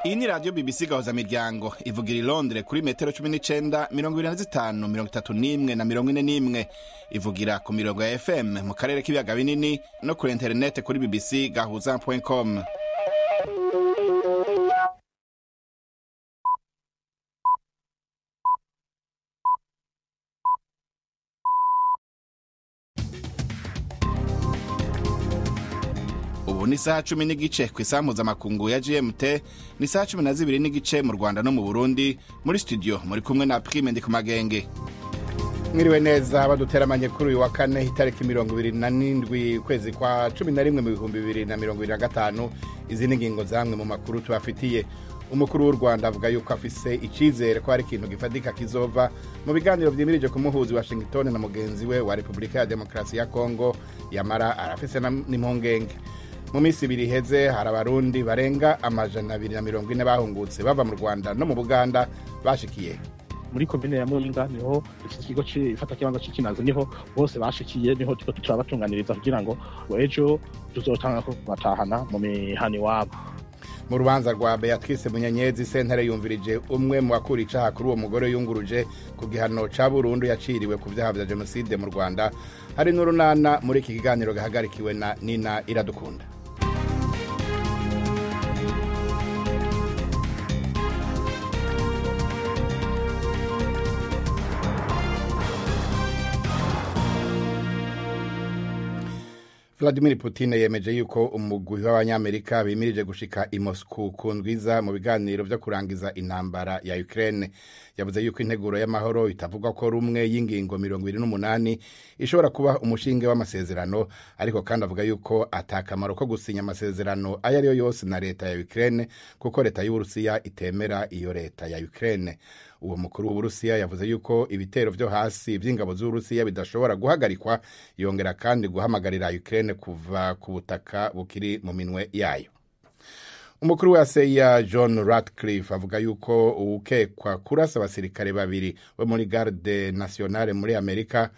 Iyi ni radio BBC gahuza miryango ivugira i Londres kuri metero 19, 25, 31 na 41. Ivugira ku mirongo ya FM mu karere k'ibiyaga binini no kuri internet kuri bbcgahuza.com. Ubu ni saha 10 n'igice kw'isaha mpuzamakungu ya GMT, ni saha 12 n'igice mu Rwanda no mu Burundi. Muri studio muri kumwe na Prime Ndikumagenge. Mwiriwe neza baduteramanye kuri uyu wa kane itariki 27 kwezi kwa 11 mu 2025. Izi ni ingingo zamwe mu makuru tubafitiye. Umukuru w'u Rwanda avuga yuko afise icizere ko hari ikintu gifadika kizova mu biganiro vyimirije ku muhuzi Washington na mugenzi we wa Republika ya Demokarasi ya Kongo, yamara arafise n'impungenge. Mu minsi ibiri iheze hari abarundi barenga 240 bahungutse bava mu Rwanda no mu Buganda bashikiye muri komine ya Muyinga, niho ikigo cifata kibanza c'Ikinazi, niho bose bashikiye, niho turabatunganiriza kugira ngo ejo tuzotanga ko batahana mu mihani wabo. Mu rubanza rwa Beatrice Munyenyezi, sentare yumvirije umwe mu bakuri icaha kuri uwo mugore yunguruje ku gihano ca burundu yaciriwe ku vyaha vya jenoside mu Rwanda. Hari n'urunana muri iki kiganiro gahagarikiwe na Nina Iradukunda. Vladimir Putin yemeje yuko umugwi w'abanyamerika bimirije gushika i Moscow kundwiza mu biganiro vyo kurangiza intambara ya Ukraine. Yavuze yuko integuro y'amahoro itavugwa ko rumwe y'ingingo 28 ishobora kuba umushinge w'amasezerano, ariko kandi avuga yuko atakamaro ko gusinya amasezerano ayariyo yose na leta ya Ukraine kuko leta y'Uburusiya itemera iyo leta ya Ukraine. Uwo mukuru w'Uburusiya yavuze yuko ibitero vyo hasi vy'ingabo z'Uburusiya bidashobora guhagarikwa, yongera kandi guhamagarira Ukraine kuva ku butaka bukiri mu minwe yayo. Umukuru wa CIA John Ratcliffe avuga yuko ukekwa kurasa abasirikare babiri bo muri Garde Nationale muri Amerika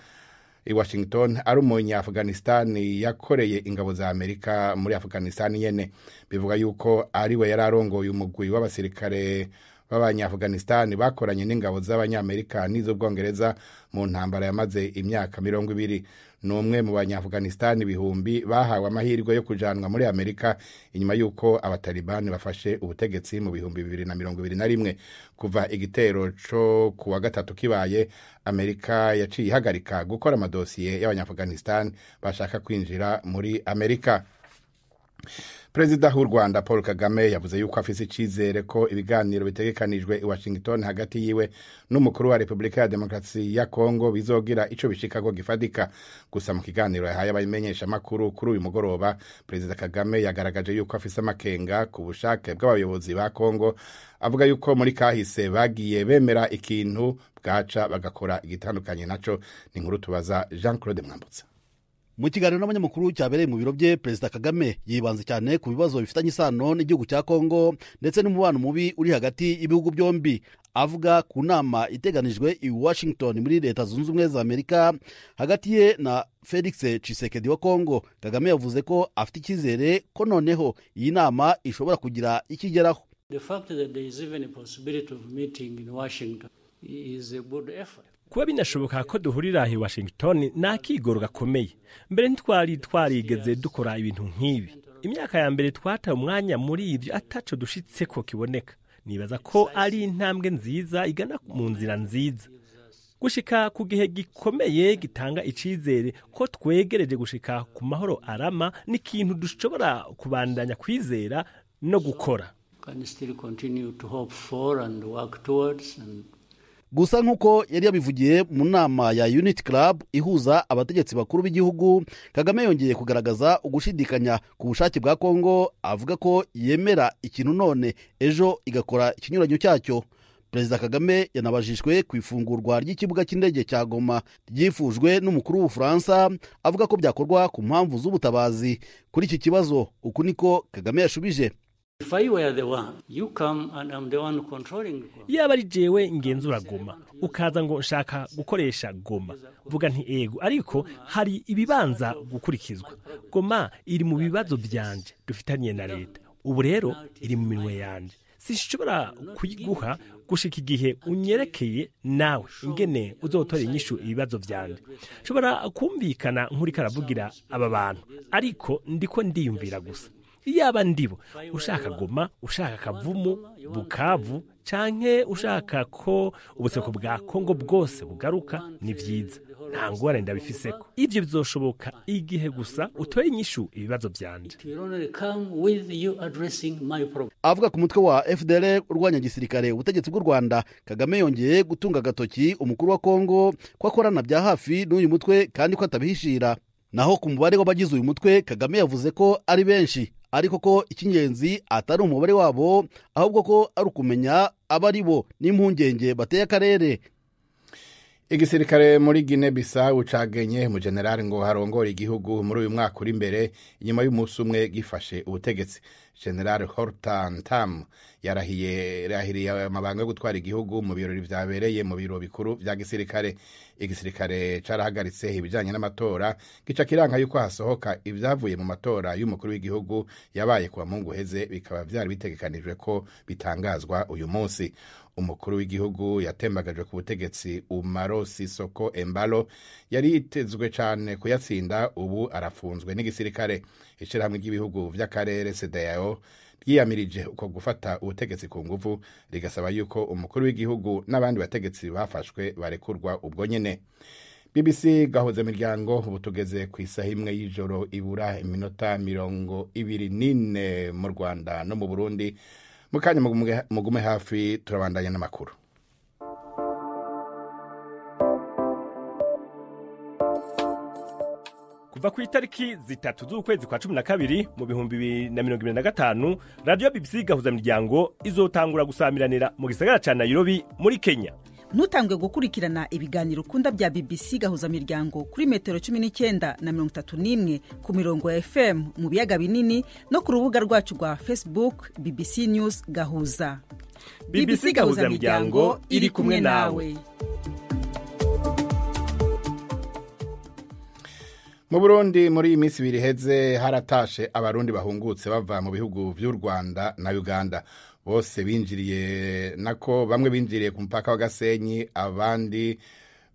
i Washington ari umunya-Afghanistan yakoreye ingabo za Amerika muri Afghanistan nyene. Bivuga yuko ari we yararongoye umugwi w'abasirikare b'abanya-Afghanistan bakoranye n'ingabo z'abanyamerika n'iz'Ubwongereza mu ntambara yamaze imyaka 20. N'umwe mu banya-Afghanistan ibihumbi bahawe amahirwe yo kujanwa muri Amerika inyuma yuko abatalibani bafashe ubutegetsi mu 2021. Kuva igitero co kuwa gatatu kibaye, Amerika yaciye ihagarika gukora amadosiye y'abanya-Afghanistan bashaka kwinjira muri Amerika. Perezida w'u Rwanda Paul Kagame yavuze yuko afise icizere ko ibiganiro bitegekanijwe i Washington hagati yiwe n'umukuru wa Republika ya Demokarasi ya Kongo bizogira ico bishikako gifadika. Gusa mu kiganiro yahaye abamenyesha makuru kuri uyu mugoroba, Perezida Kagame yagaragaje yuko afise amakenga ku bushake bw'abayobozi ba Kongo, avuga yuko muri kahise bagiye bemera ikintu bwaca bagakora igitandukanye naco. Ni inkuru tubaza Jean-Claude Mwambutsa. Mu kiganiro n'abanyamakuru cyabereye mu biro bye, Perezida Kagame yibanze cyane ku bibazo bifitanye isano n'igihugu cya Kongo ndetse n'umubano mubi uri hagati y'ibihugu byombi. Avuga ku nama iteganijwe i Washington muri Leta Zunze Ubumwe za Amerika hagati ye na Felix Tshisekedi wa Kongo, Kagame yavuze ko afite icyizere ko noneho iyi nama ishobora kugira ikigeraho. The fact that there is even a possibility of meeting in Washington is a good effort. Kuba binashoboka ko duhurira i Washington nakigoro gakomeye. Mbere ntitwari twarigeze dukora ibintu nk'ibi. Imyaka ya mbere twataye umwanya muri ivyo ataco dushitse ko kiboneka. Nibaza ko ari intambwe nziza igana mu nzira nziza. Gushika ku gihe gikomeye gitanga icizere ko twegereje gushika ku mahoro arama ni ikintu dushobora kubandanya kwizera no gukora. Can still continue to hope for and work towards. Gusa nk'uko yari yabivugiye mu nama ya Unity Club ihuza abategetsi bakuru b'igihugu, Kagame yongeye kugaragaza ugushidikanya ku bushake bwa Kongo, avuga ko yemera ikintu none ejo igakora ikinyuranyo cyacyo. Perezida Kagame yanabajijwe ku ifungurwa ry'ikibuga cy'indege cya Goma ryifujwe n'umukuru w'Ubufaransa, avuga ko byakorwa ku mpamvu z'ubutabazi. Kuri iki kibazo uku niko Kagame yashubije: If I were the one, you come and I'm the one controlling. Yaba ari jewe ngenzura Goma, ukaza ngo nshaka gukoresha Goma, vuga nti ego, ariko hari ibibanza gukurikizwa. Goma iri mu bibazo byanje dufitanye na leta. Ubu rero iri mu minwe yanje. sinshobora kuyiguha gushika igihe unyerekeye nawe ingene uzotora inyishu ibibazo vyanje. Nshobora kumvikana nk'uriko aravugira aba bantu, ariko ndiko ndiyumvira gusa. Iyaba ndibo ushaka Goma, ushaka Kavumu, Bukavu, canke ushaka ko ubuseko bwa Kongo bwose bugaruka, ni vyiza, nta ngorane ndabifiseko. Ivyo bizoshoboka igihe gusa utoye inyishu ibibazo vyanje. Avuga ku mutwe wa FDL urwanya gisirikare ubutegetsi bw'u Rwanda, Kagame yongeye gutunga agatoki umukuru wa Kongo ko akorana bya hafi n'uyu mutwe kandi ko atabihishira. Naho ku mubare w'abagize uyu mutwe, Kagame yavuze ko ari benshi, ariko ko icy'ingenzi atari umubare wabo, ahubwo ko ari ukumenya abari bo n'impungenge bateye akarere. Igisirikare muri Guinea Bissau cagenye mu general ngo harongora igihugu muri uyu mwaka uri imbere, inyuma y'umunsi umwe gifashe ubutegetsi. General Hortan Tam yarahiriye amabanga yo gutwara igihugu mu birori vyabereye mu biro bikuru vya gisirikare. Igisirikare carahagaritse ibijanye n'amatora, gica kiranka yuko hasohoka ivyavuye mu matora y'umukuru w'igihugu yabaye kuwa Mungu heze, bikaba vyari bitegekanijwe ko bitangazwa uyu munsi. Umukuru w'igihugu yatembagajwe ku butegetsi Umaro Sisoko Embalo yari yitezwe cyane kuyatsinda, ubu arafunzwe n'igisirikare. Ishirahamwe ry'ibihugu vy'akarere CEDEAO ryiyamirije uko gufata ubutegetsi ku nguvu, rigasaba yuko umukuru w'igihugu n'abandi bategetsi bafashwe barekurwa ubwo nyene. BBC gahuze miryango ubu tugeze ku isaha imwe y'ijoro ibura iminota 24 mu Rwanda no mu Burundi. Mukanya mugume hafi, turabandanya n'amakuru. Kuva ku itariki 3 z'ukwezi kwa 12 mu 2025, Radio BBC gahuza miryango izotangura gusamiranira mu gisagara ca Nairobi muri Kenya. Nutangwe gukurikirana ibiganiro ukunda bya BBC gahuza miryango kuri metero 19 na 31 ku mirongo ya FM mu biyaga binini no ku rubuga rwacu rwa Facebook BBC News gahuza. BBC gahuza miryango iri kumwe nawe. Mu Burundi muri iyi minsi ibiri heze haratashe abarundi bahungutse bava mu bihugu vy'u Rwanda na Uganda. Bose binjiriye nako, bamwe binjiriye ku mpaka wa Gasenyi, abandi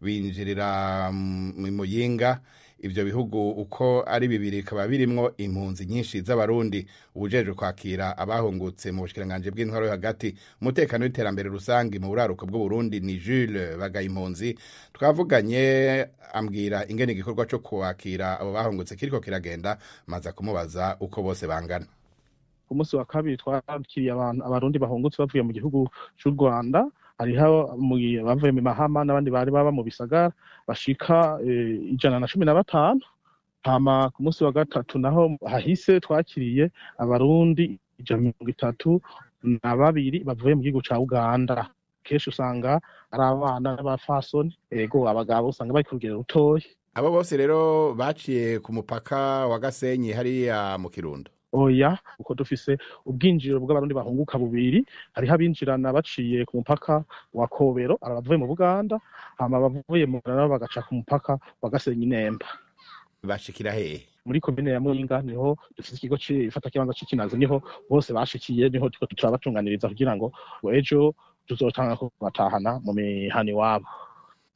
binjirira mu Muyinga. Ivyo bihugu uko ari bibiri kaba birimwo impunzi nyinshi z'abarundi. Ubujejwe kwakira abahungutse mu bushikiranganje bw'intwaro yo hagati, umutekano w'iterambere rusangi mu buraruko bw'u Burundi ni Jules Bagayimpunzi. Twavuganye ambwira ingene igikorwa cyo kwakira abo bahungutse kiriko kiragenda, maza kumubaza uko bose bangana. Ku munsi wa kabiri twakiriye abarundi bahungutse bavuye mu gihugu cy'u Rwanda, hariho bavuye mu Mahama n'abandi bari baba mu bisagara bashika 115. Hama ku munsi wa gatatu naho hahise twakiriye abarundi 32 bavuye mu gihugu ca Uganda. Kenshi usanga ari abana n'abafasoni, ego abagabo usanga bari ku rugero rutoyi. Abo bose rero baciye ku mupaka wa Gasenyi hariya mu Kirundo. Oya, uko dufise ubwinjiriro bw'abarundi bahunguka bubiri, hariho abinjirana baciye ku mupaka wa Kobero, abavuye mu Buganda, hama bavuye mu Rwanda bagaca ku mupaka wa Gasenyi Nemba. Bashikira hehe? Muri komine ya Muyinga niho dufise ikigo cifata kibanza c'Ikinazi, niho bose bashikiye, niho turabatunganiriza kugira ngo ejo tuzotanga ko batahana mu mihani wabo.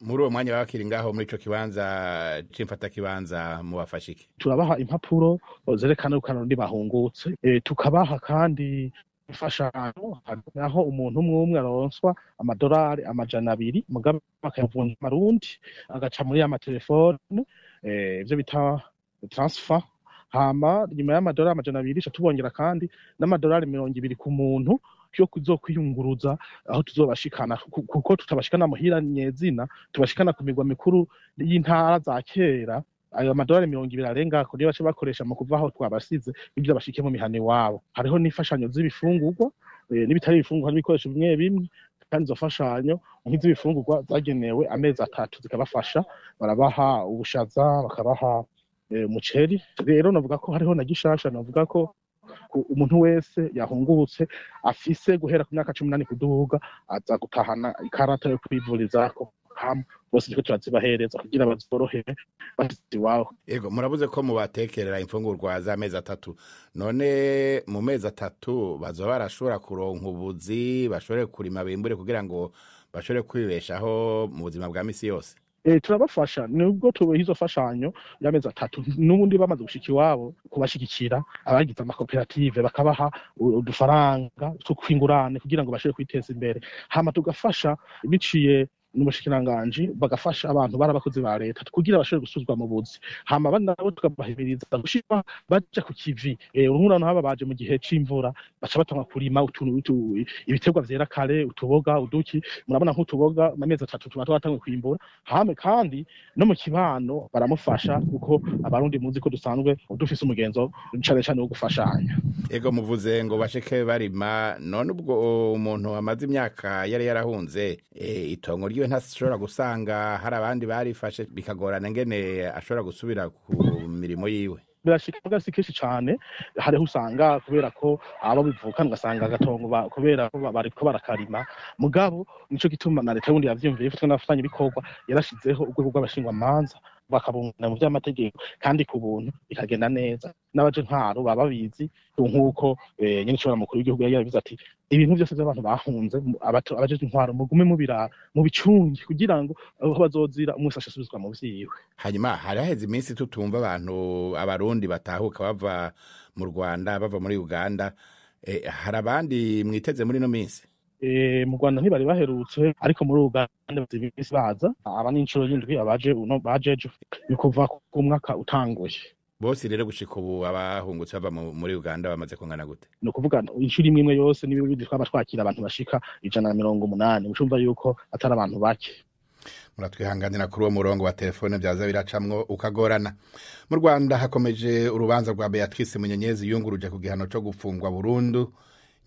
Muri uwo mwanya bakiri ngaho muri ico kibanza c'imfata kibanza mu bafashiki, turabaha impapuro zerekana uko abarundi bahungutse, tukabaha kandi imfashanyo, naho umuntu umwe aronswa amadolari 200 mugabe bakayavunja amarundi agaca muri amatelefone, ivyo bita transfer. Hama nyuma y'amadolari 200 tubongera kandi n'amadolari 200 ku muntu cyo kuzokwiyunguruza aho tuzobashikana, kuko tutabashikana muhira nyezina, tubashikana ku migwa mikuru y'intara za kera. Ayo madolari 200 arenga ko niyo bace bakoresha mu kuva aho twabasize ibyo bashike mu mihane wabo. Hariho n'ifashanyo z'ibifungurwa, n'ibitari ibifungurwa n'ibikoresho bimwe bimwe, kandi zo fashanyo nk'iz'ibifungurwa zagenewe amezi 3 zikabafasha. Barabaha ubushaza, bakabaha umuceri. Rero navuga ko hariho na gishasha, navuga ko umuntu wese yahungutse afise guhera ku myaka 18 kuduga aza gutahana ikarata yo kwivurizako. hamwe bose niko turazibahereza kugira bazorohere bashitse iwabo. Ego murabuze ko mubatekerera imfungurwa z'amezi 3 none mu mezi 3 bazoba barashobora kuronka ubuzi bashobore kurima bimbure kugira ngo bashobore kwibeshaho mu buzima bwa misi yose. Turabafasha nubwo tubaha izo fashanyo y'amezi 3 n'ubundi bamaze gushika iwabo kubashigikira abagize amakoperative bakabaha udufaranga two kwingurane kugira ngo bashobore kwiteza imbere, hama tugafasha biciye n'umushikiranganji bagafasha abantu barabakozi ba leta kugira bashobore gusuzwa mu buzi, hama nabo tukabahimiriza gushika baja ku kivi. Urumuna haba baje mu gihe c'imvura baca batanga kurima utuntu ibiterwa vyera kare, utuboga uduki, murabona nk'utuboga mu mezi 3 tuba twatangwe kwimbura. Hame kandi no mu kibano baramufasha kuko abarundi muzi ko dusanzwe dufise umugenzo cane wo gufashanya. Ego muvuze ngo bashike barima, none ubwo umuntu amaze imyaka yari yarahunze itongo ryo ntashobora gusanga hari abandi barifashe bikagorana ngene ashobora gusubira ku mirimo yiwe. Birashika si kenshi cyane, hariho usanga kubera ko abo bivukana ugasanga agatongo kubera ko bariko barakarima, mugabo nico gituma na leta y'ubundi yavyumviye ifatwa n'abafatanya ibikorwa yarashizeho urwego rw'abashingwa manza bakabungana mu vy'amategeko kandi ku buntu bikagenda neza. N'abaje ntwaro baba bizi nk'uko nyene cyo mukuru w'igihugu yabivuze ati ibintu byose by'abantu bahunze abaje ntwaro mugume mu bicungi kugira ngo aho bazozira umwe asubizwa mu vyiwe. Hanyuma haraheze iminsi tutumva abantu abarundi batahuka bava mu Rwanda bava muri Uganda, hari abandi mwiteze muri no minsi? Mu Rwanda ntibari baherutse ariko muri Uganda bisi baza aba n'inshuro y'indwi abaje bajeje kuva ku mwaka utanguye. Bose rero gushika ubu abahungutse bava muri Uganda bamaze kungana gute? No kuvuga inshuro imwe yose n'ibindi twaba twakira abantu bashika 180 mucumva yuko atari abantu bake. Muratwihanganira kuri uwo murongo wa telefone byaza biracamwo ukagorana. Mu Rwanda hakomeje urubanza rwa Beatrice Munyenyezi yunguruje ku gihano cyo gufungwa burundu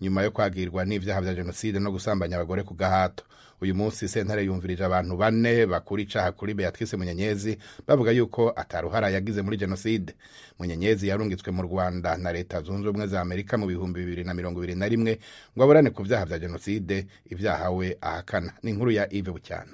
nyuma yo kwagirwa n'ivyaha vya genocide no gusambanya abagore ku gahato. Uyu munsi sentare yumvirije abantu 4 bakuri icaha kuri Beatrice Munyenyezi bavuga yuko ataruhara yagize muri genocide. Munyenyezi yarungitswe mu Rwanda na leta zunze ubumwe za Amerika mu bihumbi 2021 ngo aburane ku vyaha vya genocide, ivyaha we ahakana. Ni inkuru ya Yves Bucyana.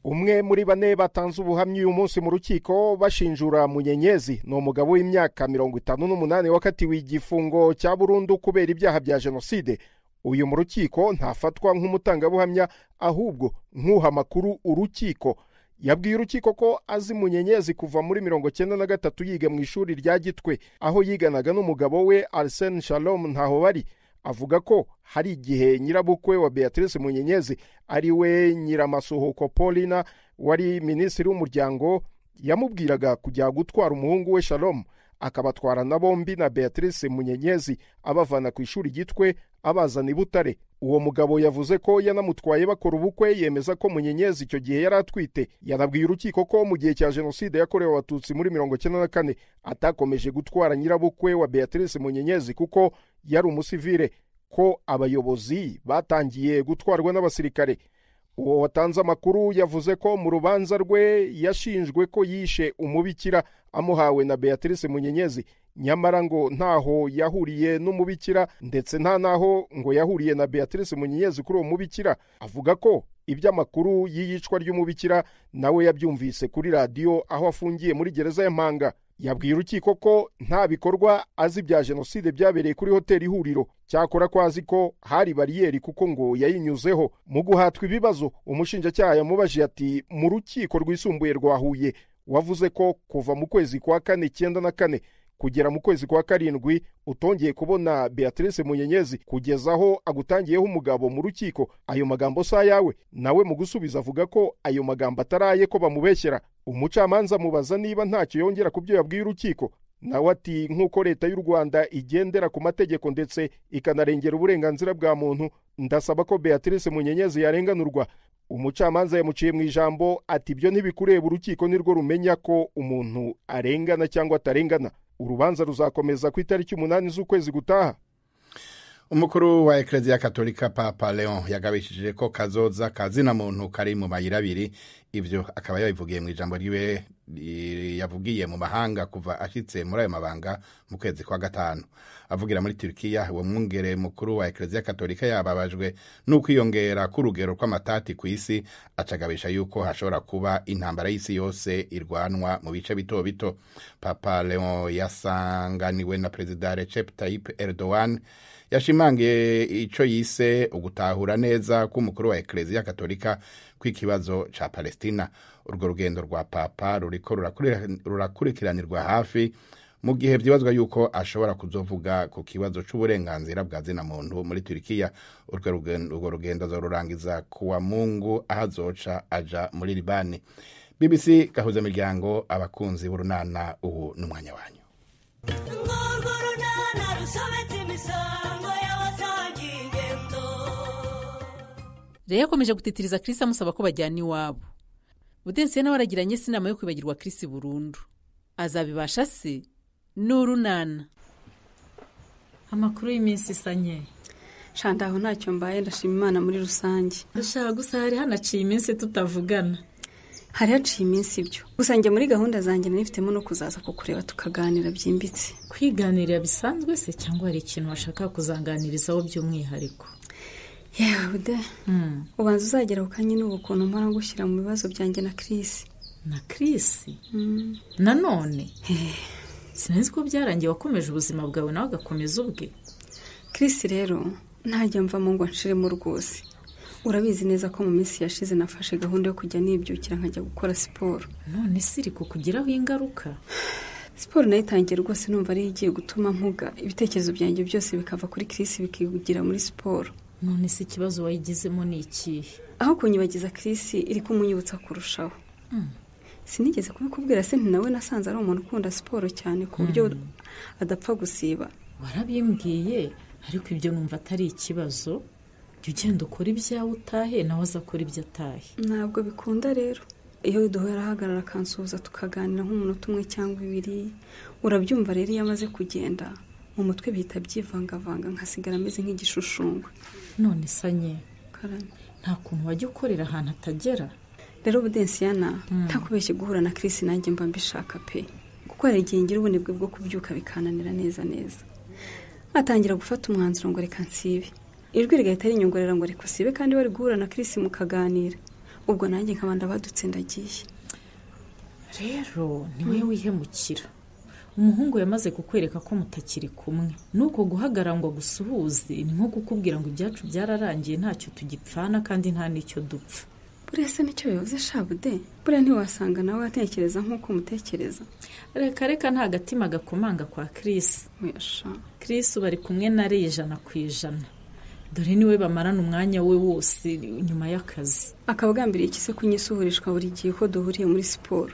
Umwe muri 4 batanze ubuhamya uyu munsi mu rukiko bashinjura Munyenyezi no mugabo w'imyaka 58 wakatiwe igifungo cya burundu kubera ibyaha bya genocide. Uyu mu rukiko ntafatwa nk'umutangabuhamya ahubwo nk'uha makuru urukiko. Yabwiye urukiko ko azi Munyenyezi kuva muri 1993 yiga mu ishuri rya Gitwe aho yiganaga n'umugabo we Arsene Shalom ntaho bari. Avuga ko hari igihe nyirabukwe wa Beatrice Munyenyezi ari we Nyiramasuhuko Paulina wari minisitiri w'umuryango yamubwiraga kujya gutwara umuhungu we Shalom akabatwara na bombi na Beatrice Munyenyezi abavana ku ishuri Gitwe abazana i Butare. Uwo mugabo yavuze ko yanamutwaye bakora ubukwe, yemeza ko Munyenyezi icyo gihe yari atwite. Yarabwiye urukiko ko mu gihe cya genocide yakorewe abatutsi muri 1994 atakomeje gutwara nyirabukwe wa Beatrice Munyenyezi kuko yari umusivile, ko abayobozi batangiye gutwarwa n'abasirikare. Uwo watanze amakuru yavuze ko mu rubanza rwe yashinjwe ko yishe umubikira amuhawe na Beatrice Munyenyezi, nyamara ngo ntaho yahuriye n'umubikira ndetse nta naho ngo yahuriye na Beatrice Munyenyezi kuri uwo mubikira. Avuga ko iby'amakuru y'iyicwa ry'umubikira nawe yabyumvise kuri radio aho afungiye muri gereza ya Mpanga. Yabwiye urukiko ko nta bikorwa azi bya genocide byabereye kuri hoteli Ihuriro, cyakora ko azi ko hari bariyeri kuko ngo yayinyuzeho. Mu guhatwa ibibazo umushinjacyaha yamubaje ati mu rukiko rwisumbuye rwa Huye wavuze ko kuva mu kwezi kwa 4 kugera mu kwezi kwa 7 utongeye kubona Beatrice Munyenyezi kugezaho agutangiyeho umugabo mu rukiko, ayo magambo sa yawe? Nawe mu gusubiza avuga ko ayo magambo ataraye ko bamubeshyera. Umucamanza mubaza niba ntacyo yongera kubyo yabwiye urukiko, nawe ati nk'uko leta y'u Rwanda igendera ku mategeko ndetse ikanarengera uburenganzira bwa muntu, ndasaba ko Beatrice Munyenyezi yarenganurwa. Umucamanza yamuciye mu ijambo ati ibyo ntibikureba, urukiko nirwo rumenya ko umuntu arengana cyangwa atarengana. Urubanza ruzakomeza ku itariki 8 z'ukwezi gutaha. Umukuru wa Eklezia Katolika Papa Leon yagabishije ko kazoza kazina muntu kari mu mayira abiri, ivyo akaba yabivugiye mu ijambo ryiwe yavugiye mu mahanga kuva ashitse muri ayo mabanga mu kwezi kwa gatanu. Avugira muri Turkiya, uwo mwungere mukuru wa Eklezia Katolika yababajwe n'ukwiyongera k'urugero rw'amatati ku isi, acagabisha yuko hashobora kuba intambara y'isi yose irwanwa mu bice bito bito. Papa Leon yasanganiwe na Perezida Recep Tayyip Erdogan, yashimangiye ico yise ugutahura neza k'umukuru wa Eklezia Katolika kw'ikibazo ca Palestina. Urwo rugendo rwa Papa ruriko rurakurikiranirwa hafi mu gihe vyibazwa yuko ashobora kuzovuga ku kibazo c'uburenganzira bwa zina muntu muri Turkiya. Urwo rugendo azorurangiza kuwa Mungu ahazoca aja muri Libani. BBC gahuza miryango, abakunzi b'urunana, ubu n'umwanya wanyu. Rero yakomeje gutitiriza Chris amusaba ko bajyana iwabo. Budensiye nawe aragiranye sinama yo kwibagirwa Chris burundu. Azabibasha se? N'urunana. Amakuru y'iminsi isanye. Shandaho ntacyo mbaye, ndashima Imana muri rusange. Ndashaka gusa hari hanaciye iminsi tutavugana. Hari haciye iminsi ibyo. Gusa njye muri gahunda zanjye nifitemo no kuzaza kukureba tukaganira byimbitse. Kwiganirira bisanzwe se cyangwa hari ikintu washaka kuzanganirizaho by'umwihariko? Yewe bude. Ubanza uzagera ukanye n'ubukuntu mpora ngushyira mu bibazo byanjye na Chris. Na Chris? Nanone? Sinzi ko byarangiye wakomeje ubuzima bwawe nawe agakomeza ubwe. Chris rero ntajya mvamo ngo nshiremo rwose. Urabizi neza ko mu minsi yashize nafashe gahunda yo kujya nibyukira nkajya gukora siporo. None siri kukugiraho ingaruka? Siporo nayitangiye rwose numva ari igiye gutuma mpuga ibitekerezo byanjye byose bikava kuri Chris bikigira muri siporo. None si ikibazo wayigizemo ni ikihe? Aho kunyibagiza Chris iri kumunyibutsa kurushaho. Sinigeze kubikubwira se nawe nasanze ari umuntu ukunda siporo cyane ku buryo adapfa gusiba. Warabimbwiye ariko ibyo numva atari ikibazo. Jya ugenda ukora ibyawe utahe nawe azakora ibyo atahe. Ntabwo bikunda rero. Iyo duhora ahagarara akansuhuza tukaganira nk'umunota umwe cyangwa ibiri, urabyumva rero iyo amaze kugenda mu mutwe bihita byivangavanga nkasigara ameze nk'igishushushungwe. None sanye Karame, nta kuntu wajya ukorera ahantu atagera? Rero Budensiyana ntakubeshye guhura na Chris nanjye mba mbishaka pe, kuko hari igihe ngira ubunebwe bwo kubyuka bikananira neza. Atangira gufata umwanzuro ngo reka nsibe. Ijwi rigahita rinyongorera ngo reka usibe kandi wari guhura na Chris mukaganira. Ubwo nanjye nkabanda badutse ndagiye. Rero niwe wihemukira. Umuhungu yamaze kukwereka ko mutakiri kumwe. Nuko guhagara ngo gusuhuze ni nko kukubwira ngo ibyacu byararangiye ntacyo tugipfana kandi nta nicyo dupfa. Burese nicyo bivuze Shabude. Bure ntiwasanga nawe atekereza nk'uko mutekereza. Reka nta gatima gakomanga kwa Chris. Wesha. Chris bari kumwe na re 100%. Dore niwe bamarana umwanya we wose nyuma y'akazi. Akabagambiriye ikise kunyisuhurishwa buri gihe ko duhuriye muri siporo.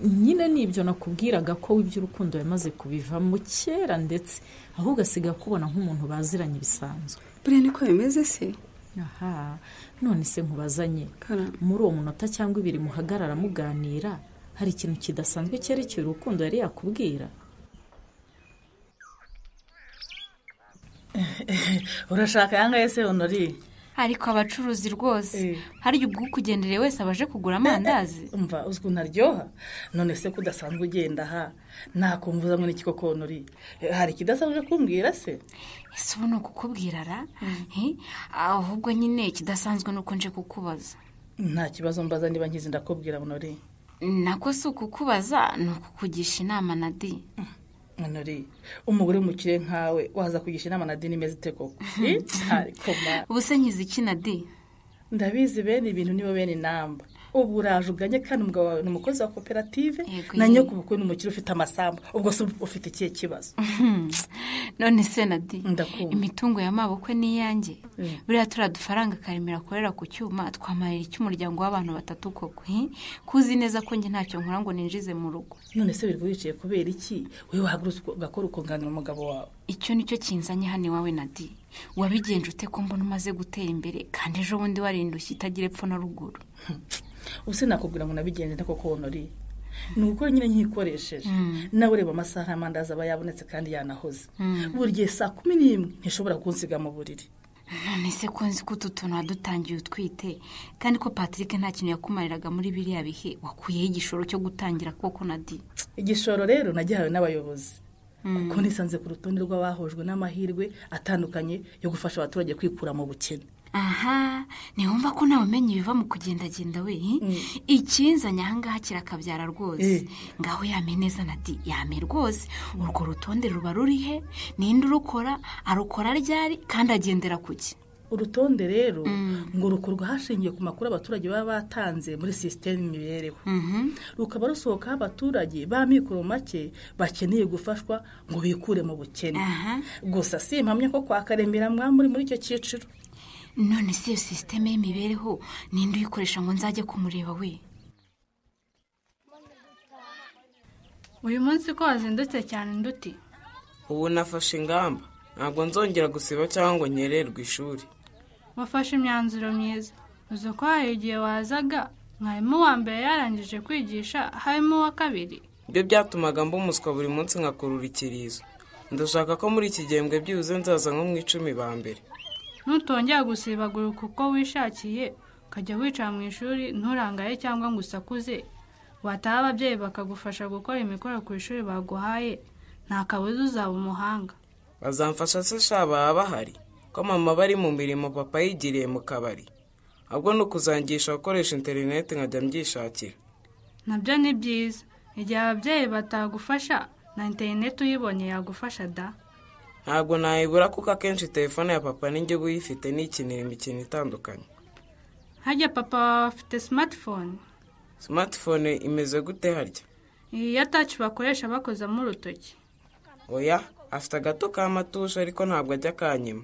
Nyine nibyo nakubwiraga ko iby'urukundo yamaze kubivamo kera ndetse ahubwo asiga kubona nk'umuntu baziranye bisanzwe. Bure niko bimeze se? Aha, none se nkubazanye. Muri uwo munota cyangwa ibiri muhagarara muganira, hari ikintu kidasanzwe cyerekeye urukundo yari yakubwira? Urashaka yangaye se Honori? Ariko abacuruzi rwose hari ubwo kugendereye wese abaje kugura amandazi. Umva uzwi ntaryoha. None se kudasanzwe ugenda ha nakumvuza ngo n'ikiko Honori. Hari kidasanzwe kumbwira se? Ese ubu kukubwira ra? Ahubwo nyine kidasanzwe nuko nje kukubaza. Nta kibazo mbaza niba nkizi ndakubwira Honori. Nako si ukukubaza ni ukukugisha inama na di. Honori, umugore mukire nkawe waza kugisha inama na di nimeze iteko. Ariko ma. Ubuse nkizi iki na di? Ndabizi bene ibintu nibo bene namba. Ubu urajuganye kandi umugabo wawe n'umukozi wa koperative na nyoko bukwe n'umukire ufite amasambu. Ubwo se ufite ikihe kibazo? None se nadi Ndakumva. imitungo ya mabukwe ni yanjye. Buriya turadufaranga karimira korera ku cyuma twamarira icy'umuryango w'abantu batatu koko. Kuzi neza ko nge ntacyo nkora ngo ninjize mu rugo. None se biri wicaye kubera iki? Wewe wahagurutse ugakora ukunganira umugabo wawe. Icyo nicyo kinzanye hano iwawe nadi. Wabigenje ute ko mbona umaze gutera imbere kandi ejo bundi warindushye itagira epfo na ruguru. Ubuse nakubwira ngo nabigenze nako ko Honori. Nuko nyine nkikoresheje. Nawe ureba amasaha y'amandazi aba yabonetse kandi yanahoze. Buri gihe saa 11 ntishobora kunsiga mu buriri. none se ko nzi ko utu tuntu wadutangiye utwite kandi ko Patrick nta kintu yakumariraga muri biriya bihe wakuyeho igishoro cyo gutangira koko Nadi. Igishoro rero nagihawe n'abayobozi kuko nisanze ku rutonde rw'abahojwe n'amahirwe atandukanye yo gufasha abaturage kwikura mu bukene. Aha niwumva ko nawe umenye ibiva mu kugendagenda we ikinzanye ahangaha kirakabyara rwose ngaho yame neza Nadi yame rwose urwo rutonde ruba rurihe ninde urukora arukora ryari kandi agendera kuki. Urutonde rero ngo rukorwa hashingiye ku makuru abaturage baba batanze muri system imibereho rukaba rusohoka abaturage ba mikoro make bakeneye gufashwa ngo bikure mu bukene. Gusa si impamye ko kwa Karemera mwamuri muri icyo cyiciro. None se iyo system y'imibereho ninde uyikoresha ngo nzajye kumureba we? Uyu munsi ko wazindutse cyane Nduti? Ubu nafashe ingamba ntabwo nzongera gusiba cyangwa nyererwa ishuri. Wafashe imyanzuro myiza. Uzi ko hari igihe wazaga mwarimu wa mbere yarangije kwigisha harimo uwa kabiri. Ibyo byatumaga mba umuswa buri munsi nkakurura ikirizo. Ndashaka ko muri iki gihembwe byibuze nzaza nko mu 10 ba mbere. Nutongera gusibagura kuko wishakiye ukajya wicara mu ishuri nturangaye cyangwa ngo usakuze wataha ababyeyi bakagufasha gukora imikoro ku ishuri baguhaye nta kabuza uzaba umuhanga. Bazamfasha se shaba bahari ko mama bari mu mirimo papa yigiriye mu kabari. Ahubwo no kuzangisha gukoresha internet nkajya mbyishakira. Nabyo ni byiza. Igihe ababyeyi batagufasha na internet uyibonye yagufasha da. Ntabwo nayibura kuko akenshi telefone ya papa ninjye buyifite n'ikinira imikino itandukanye. Hajya papa afite smartphone. Smartphone imeze gute harya? Iya touch bakoresha bakoza mu rutoki. Oya, afite agato k'amatusha ariko ntabwo ajya kanyima.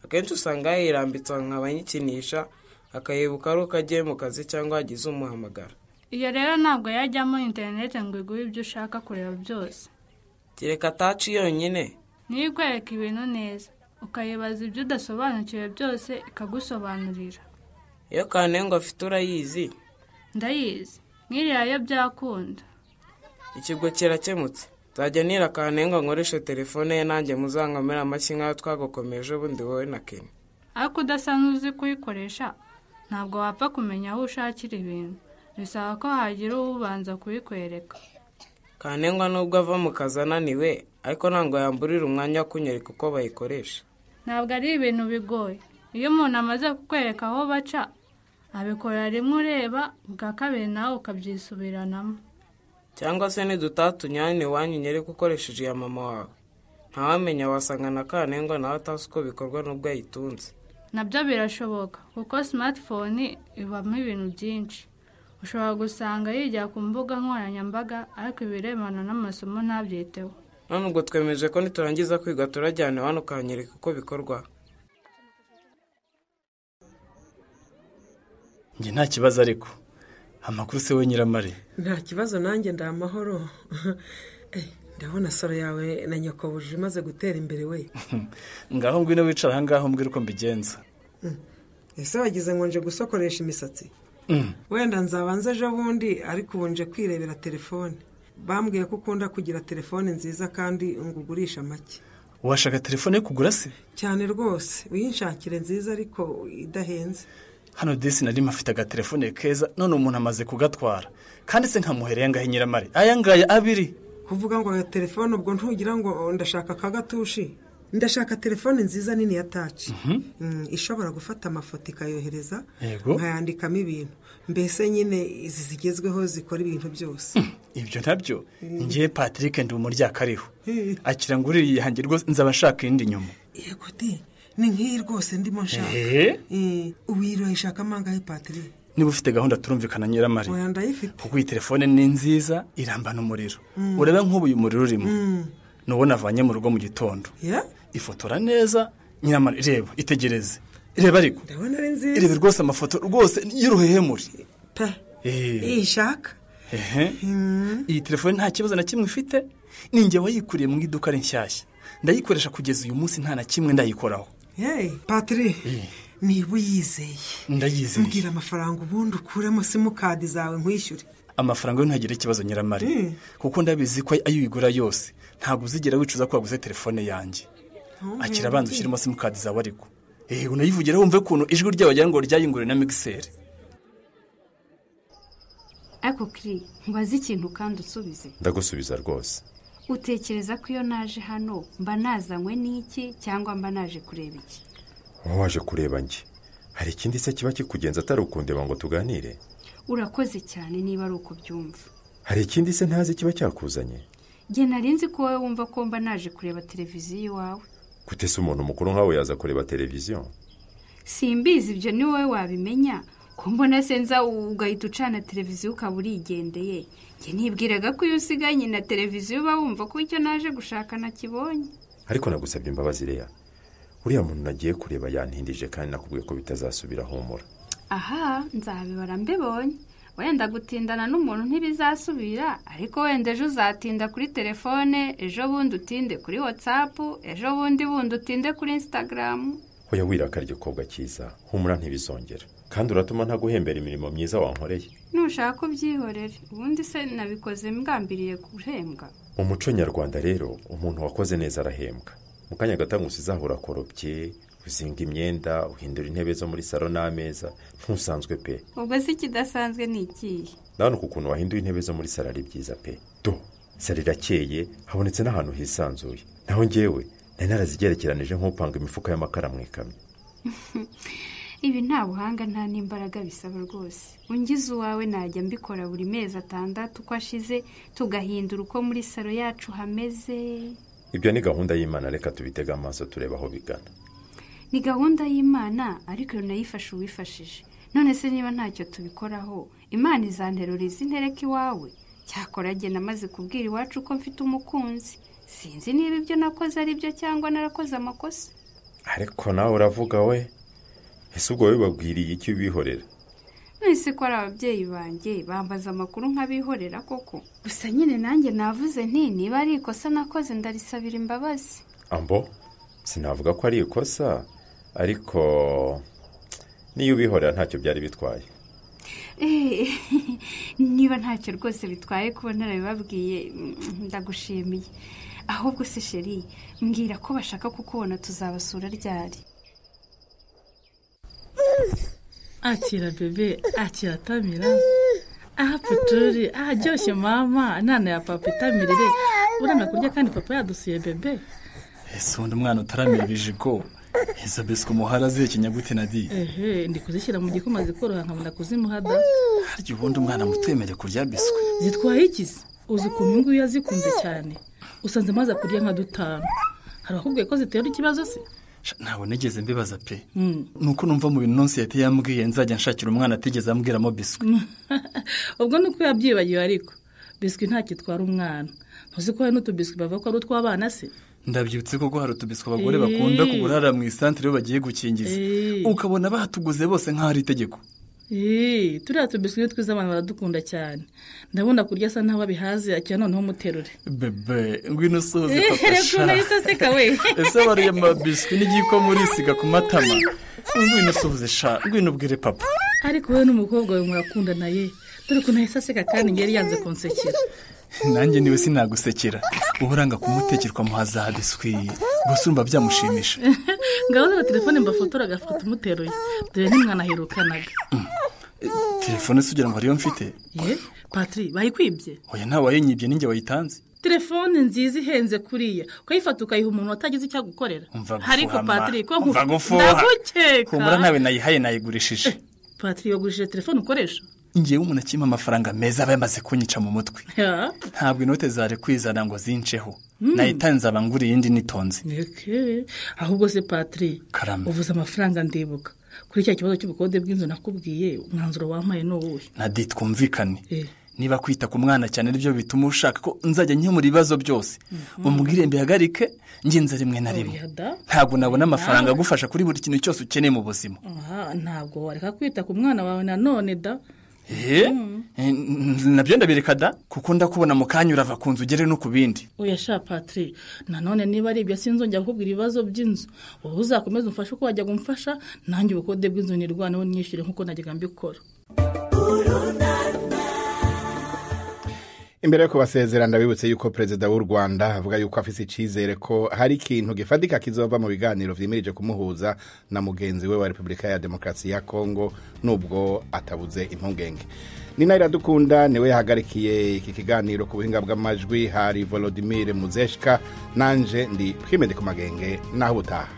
Akenshi usanga yirambitse nk'abanyikinisha akayibuka ari uko agiye mu kazi cyangwa agize umuhamagara. Iyo rero ntabwo yajyamo internet ngo iguhe ibyo ushaka kureba byose. Kereka touch yonyine. Niyikwereka ibintu neza ukayibaza ibyo udasobanukiwe byose ikagusobanurira. Iyo Kanengo afite urayizi? Ndayizi. Nkiriya byakunda. Ikigo kirakemutse. Nzajya nira Kanengo nkoresha telefone ye nanjye muzankamera amashyi nk'ayo twagokomeje ubundi wowe na Ken. Ariko udasanzwe uzi kuyikoresha ntabwo wapfa kumenya aho ushakira ibintu. Bisaba ko hagira ubanza kuyikwereka. Kanengo nubwo ava mu kazi ananiwe ariko ntabwo yamburira umwanya wo kunyereka uko bayikoresha. Ntabwo ari ibintu bigoye. Iyo umuntu amaze kukwereka aho baca abikora rimwe ureba bwa kabiri nawe ukabyisubiranamo. Cyangwa se nidutatunyane wanyu nyereka ukoresheje ya mama wawe. Ntawamenya wasanga na Kanengo nawe atazi uko bikorwa n'ubwo yayitunze. Nabyo birashoboka kuko smartphone ibamo ibintu byinshi. Ushobora gusanga yijya ku mbuga nkoranyambaga ariko ibirebana n'amasomo ntabyiteho. None ubwo twemeje ko niturangiza kwiga turajyana hano ukanyereka uko bikorwa. Nge nta kibazo ariko amakuru se we Nyiramare. Nta kibazo nanjye ndamahoro. Ndabona soro yawe na nyokobuje imaze gutera imbere we. Ngaho ngwino wicara hangaho mbwira uko mbigenza. Ese wagize ngo nje gusokoresha imisatsi? Wenda nzabanza ejo bundi ariko ubunje kwirebera telefone. Bambwiye ko ukunda kugira telefone nziza kandi ngugurisha make. Washaka telefone yo kugura se? Cyane rwose uyinshakire nziza ariko idahenze. Hano desi nari mafite agatelefone keza none umuntu amaze kugatwara kandi se nkamuhereye ngahe Nyiramare aya ngaya abiri. Kuvuga ngo ya telefone ubwo ntugira ngo ndashaka kagatushi. Ndashaka telefone nziza nini ya touch. Ishobora gufata amafoto ikayohereza nkayandikamo ibintu. Mbese nyine izi zigezweho zikora ibintu byose. Ibyo ntabyo ngiye Patrick ndi umuryakariho. Akira nguririye hange rwose nzaba nshaka indi nyuma. Yego de ni nk'iyi rwose ndimo nshaka. Uwiro ishaka mangahe Patrick? Niba ufite gahunda turumvikana Nyiramare. Oya ndayifite. Kuko iyi telefone ni nziza irambana umuriro. Urebe nk'ubu uyu muriro urimo. Nubona avanye mu rugo mu gitondo. Ifotora neza Nyiramare reba itegereze. Reba ariko. Ndabona ari nziza. Reba rwose amafoto rwose y'uruhehemuri. Ishaka. Iyi telefone nta kibazo na kimwe ifite. Ninjye wayikuriye mu iduka rinshyashya. Ndayikoresha kugeza uyu munsi nta na kimwe ndayikoraho. Patrick. Niba uyizeye. Ndayizeye. Mbwira amafaranga ubundi ukuremo simukadi zawe nkwishyure. Amafaranga yo ntagire ikibazo Nyiramare. Kuko ndabizi ko ayo uyigura yose ntabwo uzigera wicuza ko waguze telefone yanjye. Akira abanza ushyiremo simukadi zawe ariko. unayivugira wumve ukuntu ijwi ryawe wagira ngo ryayingure na mixer. Ako kiri nkubaze ikintu kandi usubize. Ndagusubiza rwose. Utekereza ko iyo naje hano mba nazanywe n'iki cyangwa mba naje kureba iki? Waje kureba njye. Hari ikindi se kiba kikugenza atari ukundeba ngo tuganire? Urakoze cyane niba ari uko byumva. Hari ikindi se ntazi kiba cyakuzanye? Nge narinzi ko wowe wumva ko mba naje kureba televiziyo iwawe. Gute se umuntu mukuru nkawe yaza kureba televiziyo? Simbizi ibyo ni wowe wabimenya. Ko mbona senza ugahita ucana televiziyo ukaba urigendeye. Nge nibwiraga ko iyo usiganye na televiziyo uba wumva ko icyo naje gushaka nakibonye. Ariko nagusabye imbabazi Leya. Uriya muntu nagiye kureba yantindije kandi nakubwiye ko bitazasubira humura. Aha nzabibara mbibonye. Wenda gutindana n'umuntu ntibizasubira, ariko wenda ejo uzatinda kuri telefone, ejo bundi utinde kuri WhatsApp, ejo bundi utinde kuri Instagram. Hoya wirakarye kobwa cyiza, humura ntibizongera. Kandi uratuma ntaguhembera imirimo myiza wankoreye. Nushaka ubyihorere, ubundi se nabikoze mbwambiriye guhembwa. Mu muco nyarwanda rero, umuntu wakoze neza arahembwa. Mukanya gatangusi zahura korobye, uzinga imyenda, uhindura intebe zo muri salo n'ameza, ntusanzwe pe. Ubwo se kidasanzwe ni ikihe? Ndabona ukuntu wahinduye intebe zo muri salo ari byiza pe. Salo irakeye, habonetse n'ahantu hisanzuye. Naho njyewe nari narazigerekeranije nk'upanga imifuka y'amakara mu ikamyo. Ibi nta buhanga nta n'imbaraga bisaba rwose. Ungize uwawe najya mbikora buri mezi 6 uko ashize tugahindura uko muri salo yacu hameze. Ibyo ni gahunda y'Imana, reka tubitega amaso tureba aho bigana. Ni gahunda y'Imana ariko yo nayifashe uwifashije. None se niba ntacyo tubikoraho, Imana izanteruriza intereka iwawe. Cyakora jye namaze kubwira iwacu ko mfite umukunzi. Sinzi niba ibyo nakoze ari byo cyangwa narakoze amakosa. Ariko nawe uravuga we. Ese ubwo babwiriye iki ubihorera? Nese ko ari ababyeyi banjye bambaza amakuru nk'abihorera koko. Gusa nyine nanjye navuze nti niba ari ikosa nakoze ndarisabira imbabazi. Ambo, sinavuga ko ari ikosa, ariko niyo ubihorera ntacyo byari bitwaye. Niba ntacyo rwose bitwaye kuba narabibabwiye ndagushimiye. Ahubwo se sheri, mbwira ko bashaka kukubona tuzabasura ryari. Akira bebe, akira Tamira. Aha Putori, aha Joshye mama, nana ya papa itamirire. Urana kurya kandi papa yadusuye bebe. Ese undi mwana utaramira ibijigo. Izo biswi umuhara zikinyagute nadi. Ndi kuzishyira mu gikoma zikoroha nkamunda kuzimuhada. Harya ubundi umwana mutemere kurya biswi. Zitwaye ikizi? Uzi ukuntu nguyu yazikunze cyane. Usanze maze kurya nka 5. Harakubwiye ko zitera ikibazo se? Ntawe nigeze mbibaza pe. Nuko numva mu bintu nonse yate yambwiye nzajya nshakira umwana atigeze ambwiramo biswi. Ubwo nuko yabyibagiwe ariko. Biswi nta kitwara umwana. Ntuzi ko hari n'utubiswi bava ko ari utw'abana se? Ndabyutse koko hari utubiswi abagore bakunda kuburara mu isantere iyo bagiye gukingiza. Ukabona bahatuguze bose nk'aho ari itegeko. Turiya tubiswi twiza abantu baradukunda cyane. Ndabona kurya asa naho babihaze akira noneho muterure. Bebe, ngwino soze papa. Reko nahise seka we. Ese bariye amabiswi n'igiko muri siga ku matama. Ngwino soze sha, ngwino ubwire papa. Ariko we n'umukobwa we murakunda naye. Dore ko nahise seka kandi ngeri yanze konsekera. Nanjye niwe sinagusekera. Uburanga kumutekerwa muhaza biswi. Gusa urumva byamushimisha. Ngaho na telefone mbafotora agafata umuteruye. Dore nimwana hirukanaga. Telefone sugira ngo ariyo mfite. Patri, bayikwibye? Oya nta wayinyibye ninjye wayitanze. Telefone nziza ihenze kuriya. Ukayifata ukayiha umuntu atagize icyo gukorera. Hariko Patri ko ndagukeka. Humura nawe nayihaye nayigurishije. Patri yogurishije telefone ukoresha? Ngiye umuntu akima amafaranga meza bayamaze kunyica mu mutwe. Ntabwo inote zare kwizana ngo zinceho. Nayitanze abanguri yindi nitonze. Ahubwo se Patri, uvuze amafaranga ndibuka. Kuri cya kibazo cy'ubukode bw'inzu nakubwiye, umwanzuro wampaye no wuhe? Nadi twumvikane. Niba kwita ku mwana cyane aribyo bituma ushaka ko nzajya nkemura ibibazo byose. Umubwire mbihagarike ngenza rimwe na rimwe. Ntabwo nabona amafaranga agufasha kuri buri kintu cyose ukeneye mu buzima. Ntabwo wareka kwita ku mwana wawe nanone da. Nabyo ndabireka da kuko ndakubona mu kanya urava ku nzu ugere no ku bindi. Oya sha Patri, nanone niba ari ibyo sinzongera kukubwira ibibazo by'inzu. Wowe uzakomeza umfashe uko wajya gumfasha, nanjye ubukode bw'inzu nirwaneho nyishyure nkuko najyaga mbikora. Imbere yo kubasezera ndabibutse yuko perezida w'u Rwanda avuga yuko afise icizere ko hari ikintu gifadika kizova mu biganiro vyimirije kumuhuza na mugenzi we wa Republika ya Demokarasi ya Kongo nubwo atabuze impungenge. Nina Iradukunda niwe yahagarikiye iki kiganiro ku buhinga bw'amajwi, hari Volodymyr Muzeshka, nanje ndi Prime de Kumagenge naho butaha.